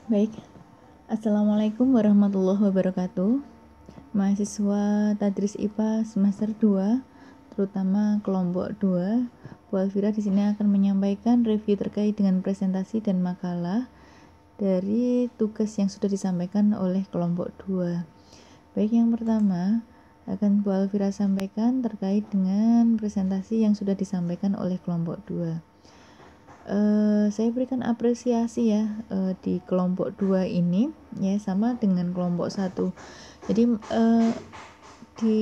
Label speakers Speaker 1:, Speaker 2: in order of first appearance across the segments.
Speaker 1: Baik, Assalamualaikum warahmatullahi wabarakatuh. Mahasiswa Tadris IPA semester 2, terutama kelompok 2, Bu Alfira di sini akan menyampaikan review terkait dengan presentasi dan makalah dari tugas yang sudah disampaikan oleh kelompok 2. Baik, yang pertama akan Bu Alfira sampaikan terkait dengan presentasi yang sudah disampaikan oleh kelompok 2. Saya berikan apresiasi ya di kelompok 2 ini ya, sama dengan kelompok 1. Jadi di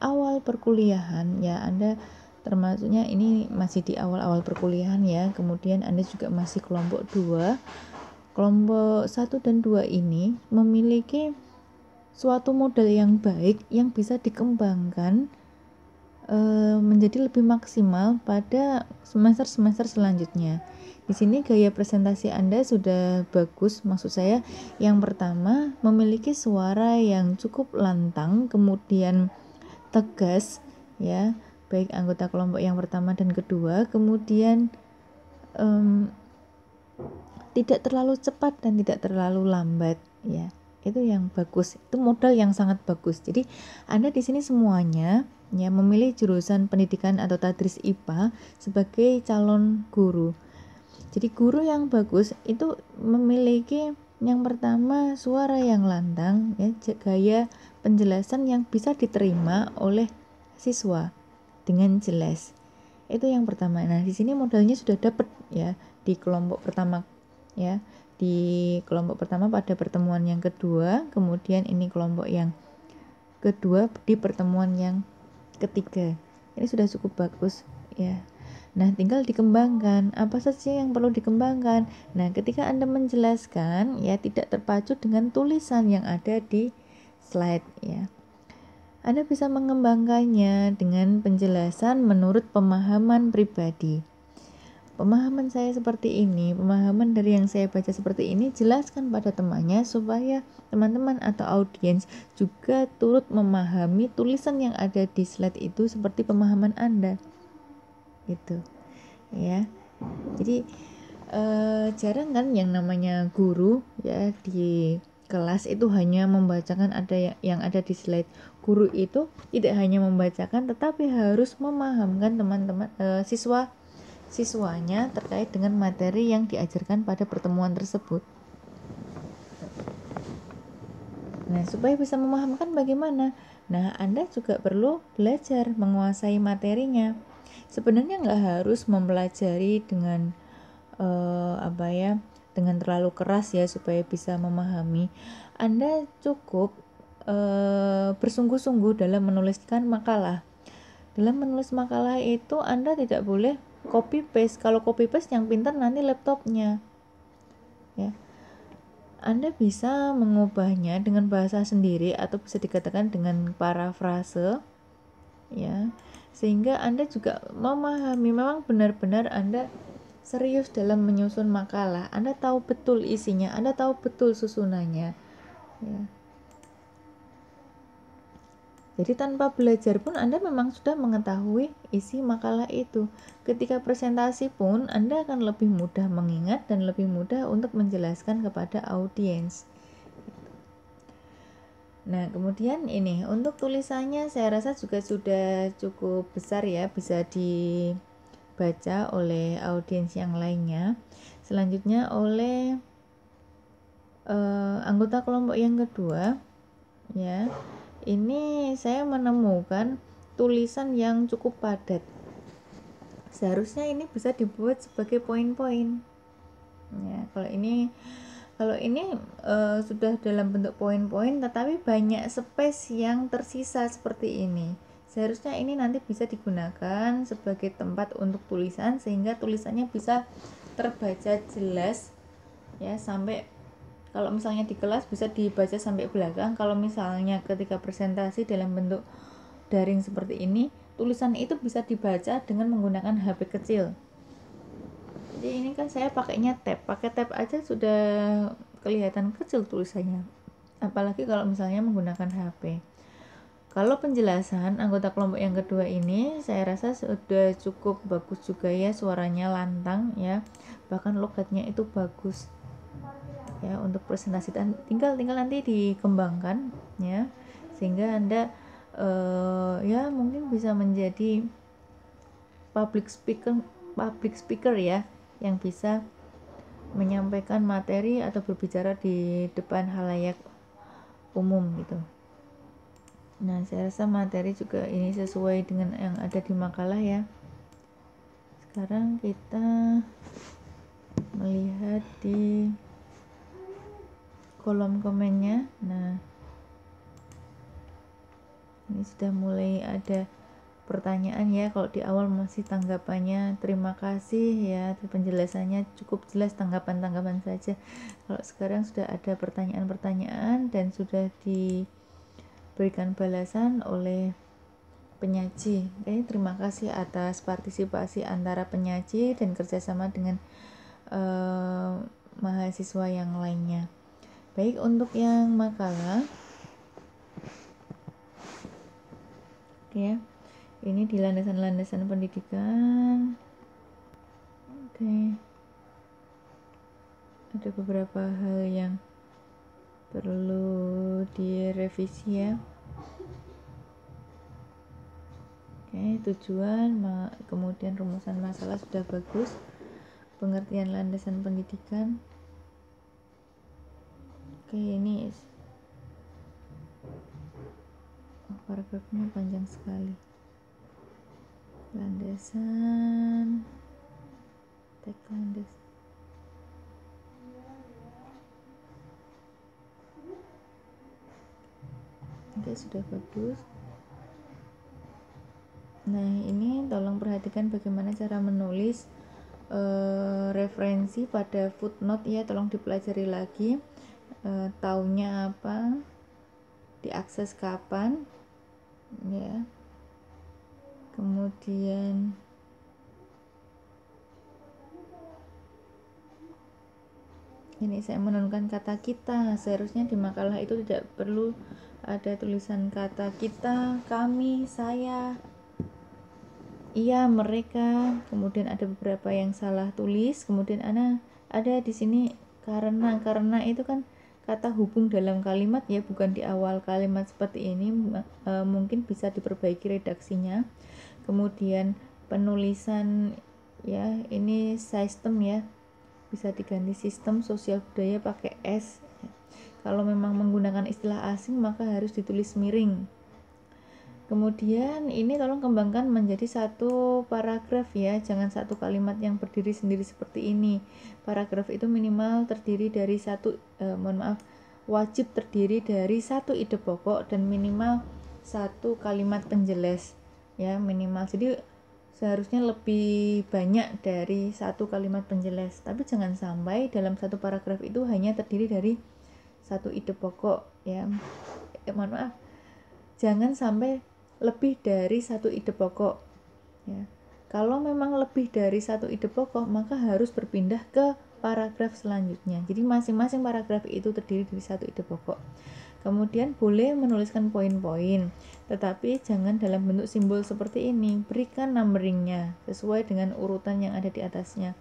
Speaker 1: awal perkuliahan ya, Anda termasuknya ini masih di awal-awal perkuliahan ya, kemudian Anda juga masih kelompok 2. Kelompok 1 dan 2 ini memiliki suatu modal yang baik yang bisa dikembangkan menjadi lebih maksimal pada semester-semester selanjutnya. Di sini gaya presentasi Anda sudah bagus, maksud saya yang pertama memiliki suara yang cukup lantang, kemudian tegas ya, baik anggota kelompok yang pertama dan kedua, kemudian tidak terlalu cepat dan tidak terlalu lambat ya. Itu yang bagus, itu modal yang sangat bagus. Jadi Anda di sini semuanya ya memilih jurusan pendidikan atau tadris IPA sebagai calon guru. Jadi guru yang bagus itu memiliki yang pertama suara yang lantang ya, gaya penjelasan yang bisa diterima oleh siswa dengan jelas. Itu yang pertama. Nah, di sini modalnya sudah dapat ya di kelompok pertama ya. Di kelompok pertama pada pertemuan yang kedua, kemudian ini kelompok yang kedua di pertemuan yang ketiga. Ini sudah cukup bagus ya. Nah, tinggal dikembangkan. Apa saja yang perlu dikembangkan? Nah, ketika Anda menjelaskan ya, tidak terpacu dengan tulisan yang ada di slide ya. Anda bisa mengembangkannya dengan penjelasan menurut pemahaman pribadi. Pemahaman saya seperti ini, pemahaman dari yang saya baca seperti ini, jelaskan pada temannya supaya teman-teman atau audiens juga turut memahami tulisan yang ada di slide itu seperti pemahaman Anda gitu ya. Jadi jarang kan yang namanya guru ya di kelas itu hanya membacakan yang ada di slide. Guru itu tidak hanya membacakan tetapi harus memahamkan teman-teman siswanya terkait dengan materi yang diajarkan pada pertemuan tersebut. Nah, supaya bisa memahamkan bagaimana? Nah, Anda juga perlu belajar menguasai materinya. Sebenarnya nggak harus mempelajari dengan dengan terlalu keras ya supaya bisa memahami. Anda cukup bersungguh-sungguh dalam menuliskan makalah. Dalam menulis makalah itu Anda tidak boleh copy paste. Kalau copy paste yang pintar nanti laptopnya ya. Anda bisa mengubahnya dengan bahasa sendiri atau bisa dikatakan dengan parafrase ya, sehingga Anda juga memahami. Memang benar-benar Anda serius dalam menyusun makalah. Anda tahu betul isinya, Anda tahu betul susunannya ya. Jadi tanpa belajar pun Anda memang sudah mengetahui isi makalah itu. Ketika presentasi pun Anda akan lebih mudah mengingat dan lebih mudah untuk menjelaskan kepada audiens. Nah, kemudian ini untuk tulisannya saya rasa juga sudah cukup besar ya, bisa dibaca oleh audiens yang lainnya. Selanjutnya oleh anggota kelompok yang kedua ya. Ini saya menemukan tulisan yang cukup padat. Seharusnya ini bisa dibuat sebagai poin-poin. Ya, kalau ini sudah dalam bentuk poin-poin, tetapi banyak space yang tersisa seperti ini. Seharusnya ini nanti bisa digunakan sebagai tempat untuk tulisan sehingga tulisannya bisa terbaca jelas ya, sampai kalau misalnya di kelas bisa dibaca sampai belakang. Kalau misalnya ketika presentasi dalam bentuk daring seperti ini, tulisan itu bisa dibaca dengan menggunakan HP kecil. Jadi ini kan saya pakainya tab, pakai tab aja sudah kelihatan kecil tulisannya, apalagi kalau misalnya menggunakan HP. Kalau penjelasan anggota kelompok yang kedua ini saya rasa sudah cukup bagus juga ya, suaranya lantang ya, bahkan logatnya itu bagus. ya untuk presentasi, tinggal nanti dikembangkan ya, sehingga Anda ya mungkin bisa menjadi public speaker ya, yang bisa menyampaikan materi atau berbicara di depan halayak umum gitu. Nah, saya rasa materi juga ini sesuai dengan yang ada di makalah ya. Sekarang kita melihat di kolom komennya. Nah, ini sudah mulai ada pertanyaan ya. Kalau di awal masih tanggapannya terima kasih ya, penjelasannya cukup jelas, tanggapan saja. Kalau sekarang sudah ada pertanyaan-pertanyaan dan sudah diberikan balasan oleh penyaji. Oke, terima kasih atas partisipasi antara penyaji dan kerjasama dengan mahasiswa yang lainnya. Baik, untuk yang makalah ya, ini di landasan-landasan pendidikan. Oke, ada beberapa hal yang perlu direvisi ya. Oke, tujuan, kemudian rumusan masalah sudah bagus, pengertian landasan pendidikan. Oke, ini paragrafnya panjang sekali. Landasan, teks landasan. Oke, sudah bagus. Nah, ini tolong perhatikan bagaimana cara menulis referensi pada footnote ya, tolong dipelajari lagi. Tahunnya apa, diakses kapan ya, kemudian ini saya menurunkan kata kita. Seharusnya di makalah itu tidak perlu ada tulisan kata kita, kami, saya, iya, mereka. Kemudian ada beberapa yang salah tulis. Kemudian ada di sini karena itu kan kata hubung dalam kalimat ya, bukan di awal kalimat seperti ini. Mungkin bisa diperbaiki redaksinya. Kemudian penulisan ya, ini sistem ya, bisa diganti sistem sosial budaya pakai S. Kalau memang menggunakan istilah asing maka harus ditulis miring. Kemudian ini tolong kembangkan menjadi satu paragraf ya, jangan satu kalimat yang berdiri sendiri seperti ini. Paragraf itu minimal terdiri dari wajib terdiri dari satu ide pokok dan minimal satu kalimat penjelas ya, minimal. Jadi seharusnya lebih banyak dari satu kalimat penjelas, tapi jangan sampai dalam satu paragraf itu hanya terdiri dari satu ide pokok ya. Jangan sampai lebih dari satu ide pokok ya. Kalau memang lebih dari satu ide pokok maka harus berpindah ke paragraf selanjutnya. Jadi masing-masing paragraf itu terdiri dari satu ide pokok. Kemudian boleh menuliskan poin-poin, tetapi jangan dalam bentuk simbol seperti ini. Berikan numberingnya sesuai dengan urutan yang ada di atasnya.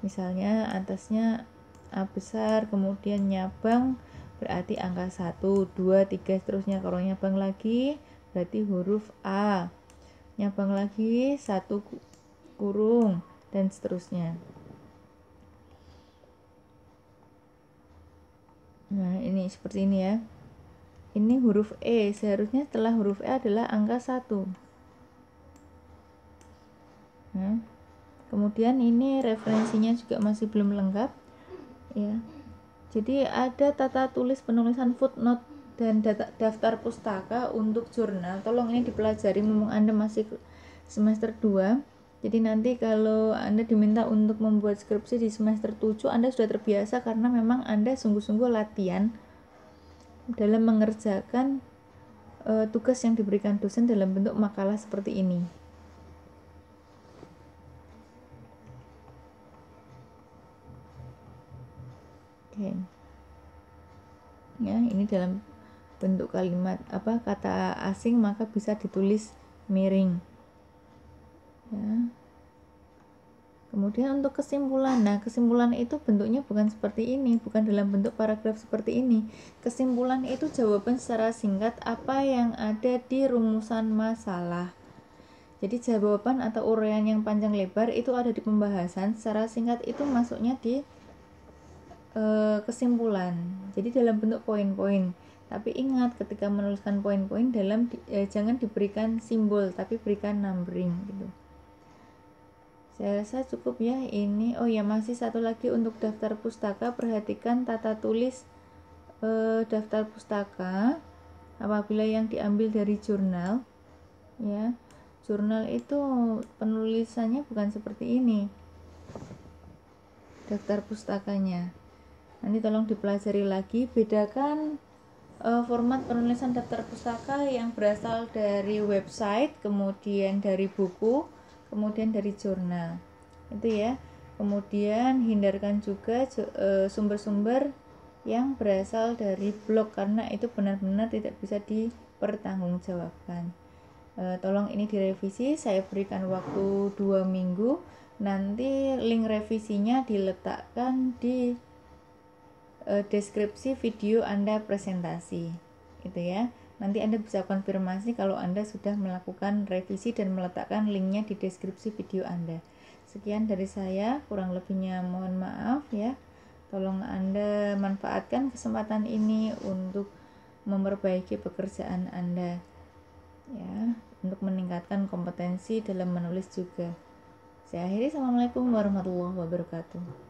Speaker 1: Misalnya atasnya A besar, kemudian nyabang berarti angka 1, 2, 3 seterusnya. Kalau nyabang lagi berarti huruf A, nyabang lagi 1 kurung dan seterusnya. Nah, ini seperti ini ya. Ini huruf E, seharusnya setelah huruf E adalah angka 1. Nah, kemudian ini referensinya juga masih belum lengkap ya. Jadi ada tata tulis penulisan footnote dan daftar pustaka untuk jurnal. Tolong ini dipelajari mumpung Anda masih semester 2. Jadi nanti kalau Anda diminta untuk membuat skripsi di semester 7, Anda sudah terbiasa karena memang Anda sungguh-sungguh latihan dalam mengerjakan tugas yang diberikan dosen dalam bentuk makalah seperti ini. Oke. Ya, ini dalam bentuk kalimat kata asing maka bisa ditulis miring ya. Kemudian untuk kesimpulan, nah kesimpulan itu bentuknya bukan seperti ini, bukan dalam bentuk paragraf seperti ini. Kesimpulan itu jawaban secara singkat apa yang ada di rumusan masalah. Jadi jawaban atau uraian yang panjang lebar itu ada di pembahasan, secara singkat itu masuknya di kesimpulan. Jadi dalam bentuk poin-poin. Tapi ingat ketika menuliskan poin-poin jangan diberikan simbol, tapi berikan numbering gitu. Saya rasa cukup ya ini. Oh ya, masih satu lagi untuk daftar pustaka, perhatikan tata tulis daftar pustaka apabila yang diambil dari jurnal ya. Jurnal itu penulisannya bukan seperti ini daftar pustakanya. Nanti tolong dipelajari lagi, bedakan format penulisan daftar pustaka yang berasal dari website, kemudian dari buku, kemudian dari jurnal itu ya. Kemudian hindarkan juga sumber-sumber yang berasal dari blog karena itu benar-benar tidak bisa dipertanggungjawabkan. Tolong ini direvisi, saya berikan waktu 2 minggu, nanti link revisinya diletakkan di deskripsi video Anda presentasi itu ya. Nanti Anda bisa konfirmasi kalau Anda sudah melakukan revisi dan meletakkan linknya di deskripsi video Anda. Sekian dari saya, kurang lebihnya mohon maaf ya. Tolong Anda manfaatkan kesempatan ini untuk memperbaiki pekerjaan Anda ya, untuk meningkatkan kompetensi dalam menulis juga. Saya akhiri, assalamualaikum warahmatullahi wabarakatuh.